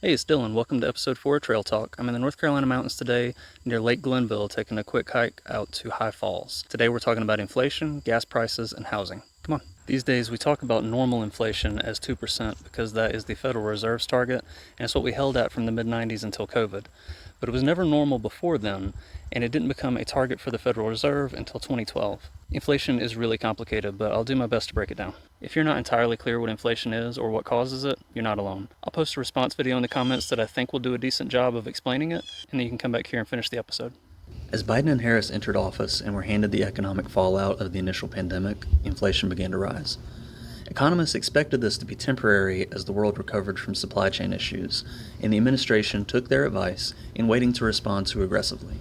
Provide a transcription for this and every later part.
Hey, it's Dylan. Welcome to episode 4 of Trail Talk. I'm in the North Carolina mountains today near Lake Glenville taking a quick hike out to High Falls. Today we're talking about inflation, gas prices, and housing. Come on. These days we talk about normal inflation as 2% because that is the Federal Reserve's target, and it's what we held at from the mid-90s until COVID. But it was never normal before then, and it didn't become a target for the Federal Reserve until 2012. Inflation is really complicated, but I'll do my best to break it down. If you're not entirely clear what inflation is or what causes it, you're not alone. I'll post a response video in the comments that I think will do a decent job of explaining it, and then you can come back here and finish the episode. As Biden and Harris entered office and were handed the economic fallout of the initial pandemic, inflation began to rise. Economists expected this to be temporary as the world recovered from supply chain issues, and the administration took their advice in waiting to respond too aggressively.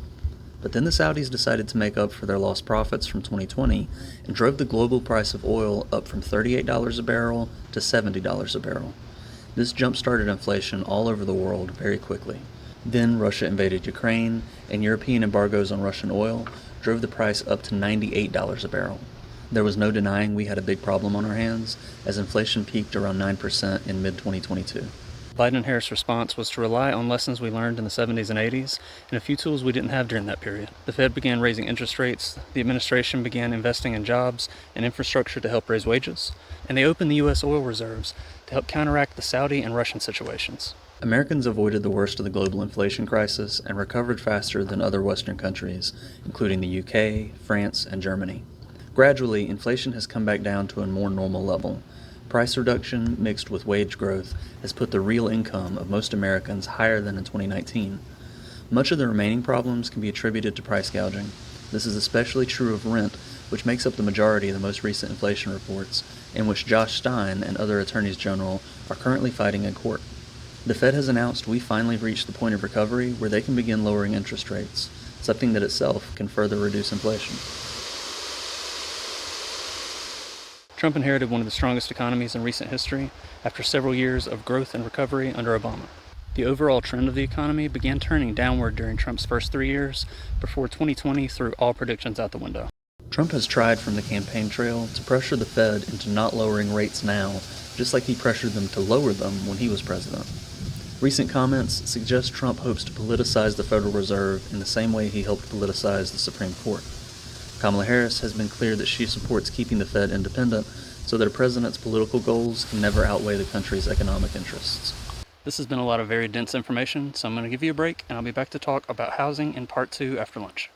But then the Saudis decided to make up for their lost profits from 2020 and drove the global price of oil up from $38 a barrel to $70 a barrel. This jump-started inflation all over the world very quickly. Then Russia invaded Ukraine, and European embargoes on Russian oil drove the price up to $98 a barrel. There was no denying we had a big problem on our hands, as inflation peaked around 9% in mid-2022. Biden and Harris' response was to rely on lessons we learned in the 70s and 80s and a few tools we didn't have during that period. The Fed began raising interest rates, the administration began investing in jobs and infrastructure to help raise wages, and they opened the U.S. oil reserves to help counteract the Saudi and Russian situations. Americans avoided the worst of the global inflation crisis and recovered faster than other Western countries, including the UK, France, and Germany. Gradually, inflation has come back down to a more normal level. Price reduction mixed with wage growth has put the real income of most Americans higher than in 2019. Much of the remaining problems can be attributed to price gouging. This is especially true of rent, which makes up the majority of the most recent inflation reports, and which Josh Stein and other attorneys general are currently fighting in court. The Fed has announced we finally reached the point of recovery where they can begin lowering interest rates, something that itself can further reduce inflation. Trump inherited one of the strongest economies in recent history after several years of growth and recovery under Obama. The overall trend of the economy began turning downward during Trump's first 3 years, before 2020 threw all predictions out the window. Trump has tried from the campaign trail to pressure the Fed into not lowering rates now, just like he pressured them to lower them when he was president. Recent comments suggest Trump hopes to politicize the Federal Reserve in the same way he helped politicize the Supreme Court. Kamala Harris has been clear that she supports keeping the Fed independent so that a president's political goals can never outweigh the country's economic interests. This has been a lot of very dense information, so I'm going to give you a break and I'll be back to talk about housing in part 2 after lunch.